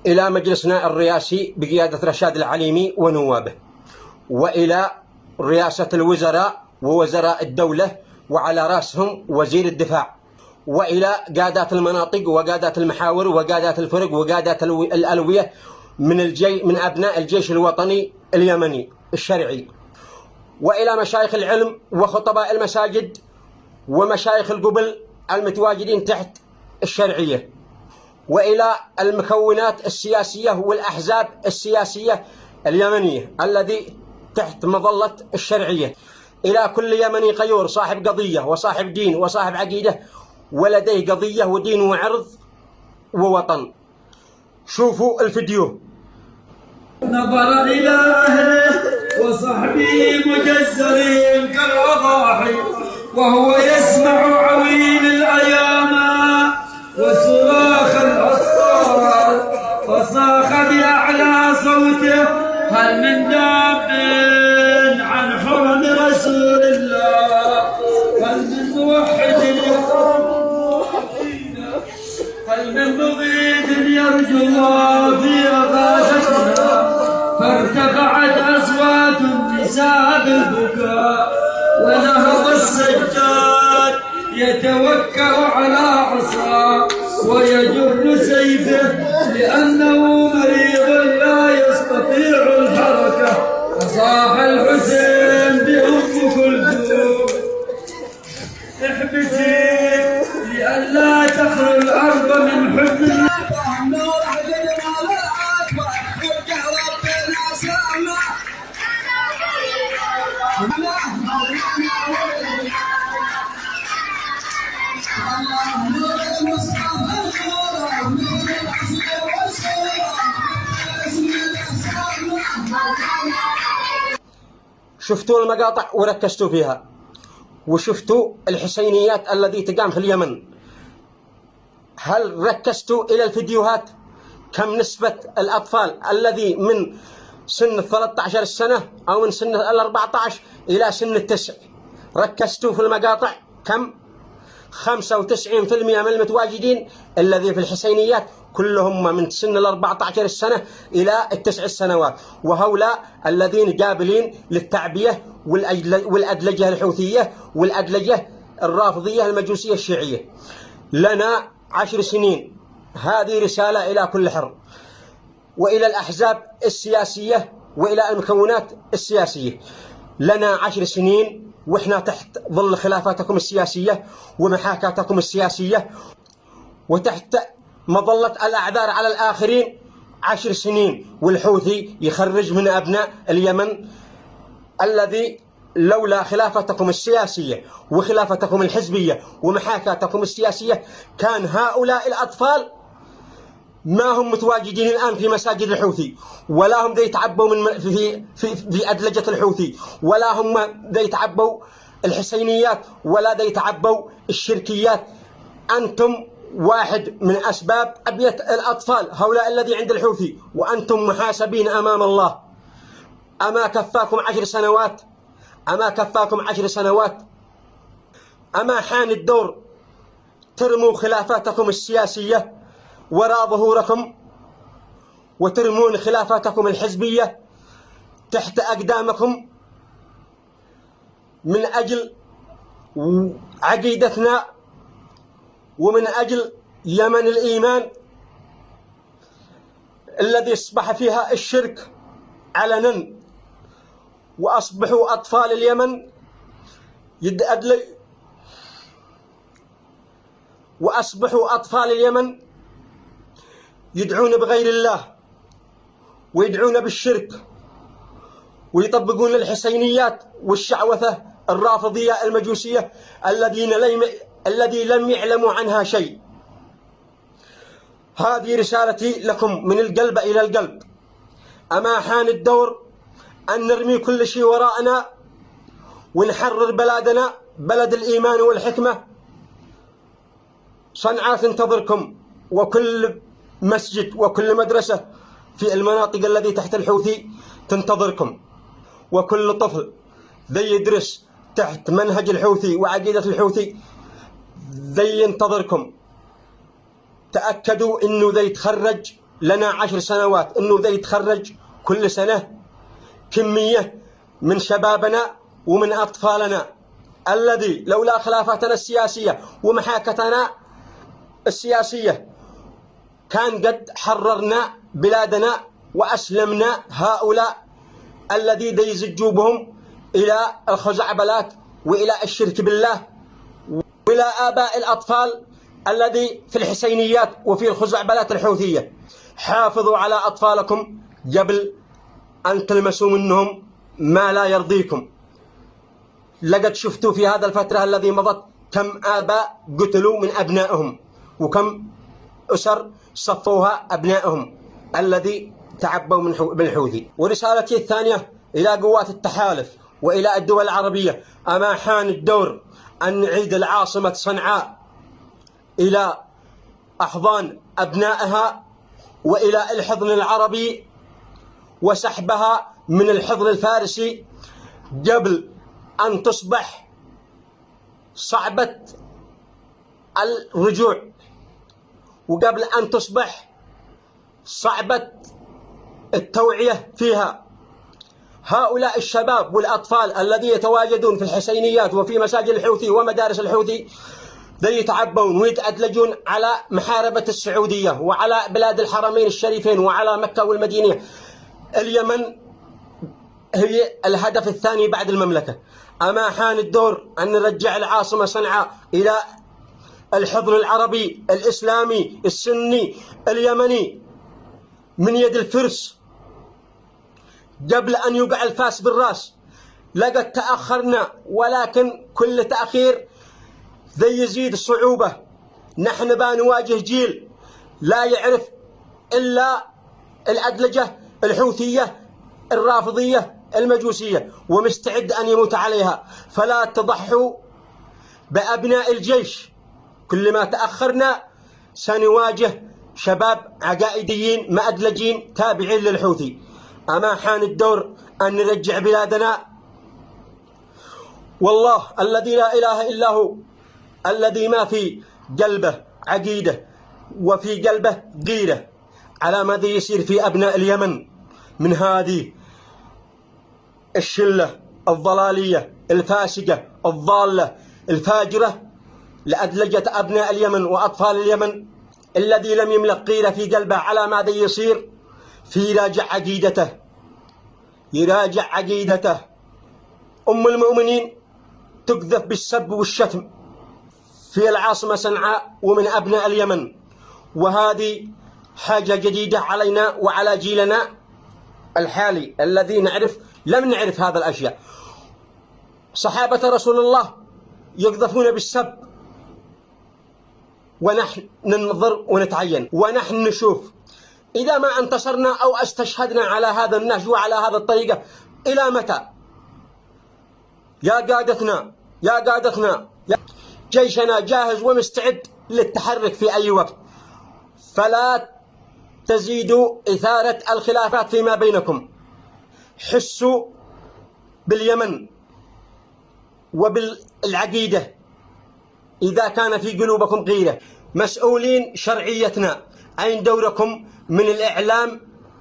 إلى مجلسنا الرئاسي بقيادة رشاد العليمي ونوابه، وإلى رئاسة الوزراء ووزراء الدولة وعلى رأسهم وزير الدفاع، وإلى قادات المناطق وقادات المحاور وقادات الفرق وقادات الألوية من أبناء الجيش الوطني اليمني الشرعي، وإلى مشايخ العلم وخطباء المساجد ومشايخ القبل المتواجدين تحت الشرعية، وإلى المكونات السياسية والأحزاب السياسية اليمنية الذي تحت مظلة الشرعية، إلى كل يمني غيور صاحب قضية وصاحب دين وصاحب عقيدة ولديه قضية ودين وعرض ووطن. شوفوا الفيديو. نظر إلى أهله وصحبه مجزرين كالأضاحي وهو يسمع عويل الأيام وصراخ الأطفال، فصاخ بأعلى صوته: هل من داب عن حرم رسول الله؟ هل من موحد هل من مغيث يرجو الله في رغاستنا؟ فارتفعت أصوات النساء بالبكاء، ونهض السجاد يتوكل على عصاه ويجر سيفه لأنه مريض لا يستطيع الحركة. فصاح الحسين بأم كلثوم: احبسي لئلا تخلو الأرض من حزن الله. شفتوا المقاطع وركزتوا فيها، وشفتوا الحسينيات التي تقام في اليمن. هل ركزتوا إلى الفيديوهات؟ كم نسبة الأطفال الذي من سن 13 سنة أو من سن 14 إلى سن 9؟ ركزتوا في المقاطع كم؟ 95% من المتواجدين الذي في الحسينيات كلهم من سن 14 سنة إلى 9 سنوات، وهؤلاء الذين قابلين للتعبية والأدلجة الحوثية والأدلجة الرافضية المجوسية الشيعية. لنا 10 سنين. هذه رسالة إلى كل حر وإلى الأحزاب السياسية وإلى المكونات السياسية. لنا 10 سنين وإحنا تحت ظل خلافاتكم السياسية ومحاكاتكم السياسية وتحت مظلة الأعذار على الآخرين 10 سنين، والحوثي يخرج من أبناء اليمن الذي لولا خلافتكم السياسية وخلافتكم الحزبية ومحاكاتكم السياسية كان هؤلاء الأطفال ما هم متواجدين الآن في مساجد الحوثي، ولا هم ذي يتعبوا من في أدلجة الحوثي، ولا هم ذي يتعبوا الحسينيات، ولا ذي يتعبوا الشركيات. أنتم واحد من أسباب أبية الأطفال هؤلاء الذي عند الحوثي، وأنتم محاسبين أمام الله. أما كفاكم 10 سنوات؟ أما كفاكم 10 سنوات؟ أما حان الدور ترموا خلافاتكم السياسية وراء ظهوركم وترمون خلافاتكم الحزبية تحت أقدامكم من أجل عقيدتنا ومن أجل يمن الإيمان الذي أصبح فيها الشرك علنا، وأصبحوا أطفال اليمن وأصبحوا أطفال اليمن يدعون بغير الله ويدعون بالشرك ويطبقون الحسينيات والشعوذة الرافضية المجوسية الذي لم يعلموا عنها شيء. هذه رسالتي لكم من القلب إلى القلب. أما حان الدور أن نرمي كل شيء وراءنا ونحرر بلادنا، بلد الإيمان والحكمة. صنعاء تنتظركم، وكل مسجد وكل مدرسة في المناطق التي تحت الحوثي تنتظركم، وكل طفل ذي يدرس تحت منهج الحوثي وعقيدة الحوثي ذي ينتظركم. تأكدوا إنه ذي يتخرج لنا 10 سنوات إنه ذا يتخرج كل سنة كمية من شبابنا ومن أطفالنا، الذي لولا خلافتنا السياسية ومحاكتنا السياسية كان قد حررنا بلادنا وأسلمنا هؤلاء الذي دا يزجوا بهم إلى الخزعبلات وإلى الشرك بالله وإلى آباء الأطفال الذي في الحسينيات وفي الخزعبلات الحوثية. حافظوا على أطفالكم قبل أن تلمسوا منهم ما لا يرضيكم. لقد شفتوا في هذا الفترة الذي مضت كم آباء قتلوا من أبنائهم وكم أسر صفوها أبنائهم الذي تعبوا من الحوثي. ورسالتي الثانية إلى قوات التحالف وإلى الدول العربية: أما حان الدور أن نعيد العاصمة صنعاء إلى أحضان أبنائها وإلى الحضن العربي وسحبها من الحضن الفارسي قبل أن تصبح صعبة الرجوع وقبل أن تصبح صعبة التوعية فيها. هؤلاء الشباب والأطفال الذين يتواجدون في الحسينيات وفي مساجد الحوثي ومدارس الحوثي ذي يتعبون ويتأدلجون على محاربة السعودية وعلى بلاد الحرمين الشريفين وعلى مكة والمدينة. اليمن هي الهدف الثاني بعد المملكة. أما حان الدور أن نرجع العاصمة صنعاء إلى الحضن العربي الإسلامي السني اليمني من يد الفرس قبل أن يقع الفاس بالرأس. لقد تأخرنا، ولكن كل تأخير ذي يزيد الصعوبة. نحن بنواجه جيل لا يعرف إلا الأدلجة الحوثية الرافضية المجوسية ومستعد أن يموت عليها. فلا تضحوا بأبناء الجيش. كل ما تأخرنا سنواجه شباب عقائديين مأدلجين تابعين للحوثي. أما حان الدور أن نرجع بلادنا. والله الذي لا إله إلا هو، الذي ما في قلبه عقيدة وفي قلبه غيرة على ماذا يصير في أبناء اليمن من هذه الشلة الضلالية الفاسقة الضالة الفاجرة، لأدلجة أبناء اليمن وأطفال اليمن الذي لم يملك غيرة في قلبه على ماذا يصير، في يراجع عقيدته. أم المؤمنين تقذف بالسب والشتم في العاصمة صنعاء ومن أبناء اليمن، وهذه حاجة جديدة علينا وعلى جيلنا الحالي الذي لم نعرف هذا الأشياء. صحابة رسول الله يقذفون بالسب ونحن ننظر ونتعين ونحن نشوف. إذا ما انتصرنا أو استشهدنا على هذا النهج وعلى هذا الطريقة إلى متى؟ يا قادتنا جيشنا جاهز ومستعد للتحرك في أي وقت. فلا تزيدوا إثارة الخلافات فيما بينكم. حسوا باليمن وبالعقيدة إذا كان في قلوبكم غيرة. مسؤولين شرعيتنا، أين دوركم من الإعلام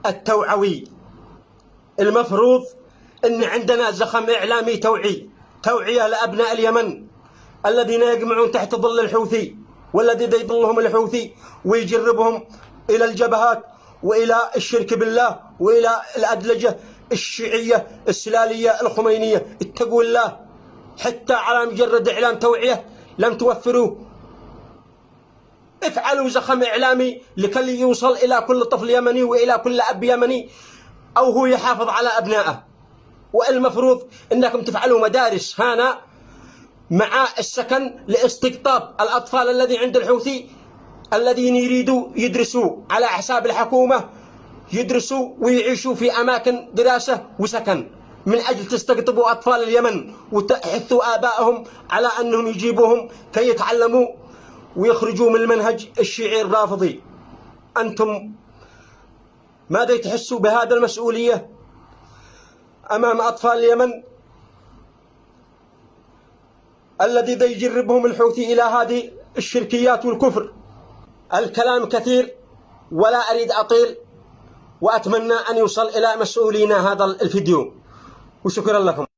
التوعوي؟ المفروض أن عندنا زخم إعلامي توعية لأبناء اليمن الذين يجمعون تحت ظل الحوثي والذي يظلهم الحوثي ويجربهم إلى الجبهات وإلى الشرك بالله وإلى الأدلجة الشيعية السلالية الخمينية. اتقوا الله. حتى على مجرد إعلام توعية لم توفروه. افعلوا زخم إعلامي لكي يوصل إلى كل طفل يمني وإلى كل أب يمني أو هو يحافظ على أبنائه. والمفروض أنكم تفعلوا مدارس هنا مع السكن لاستقطاب الأطفال الذي عند الحوثي الذين يريدوا يدرسوا على حساب الحكومة، يدرسوا ويعيشوا في أماكن دراسة وسكن من أجل تستقطبوا أطفال اليمن وتحثوا آبائهم على أنهم يجيبوهم كي يتعلموا ويخرجوا من المنهج الشيعي الرافضي. أنتم ماذا تحسوا بهذا المسؤولية أمام أطفال اليمن الذي يجربهم الحوثي إلى هذه الشركيات والكفر؟ الكلام كثير ولا أريد أطيل، وأتمنى أن يوصل إلى مسؤولينا هذا الفيديو، وشكرا لكم.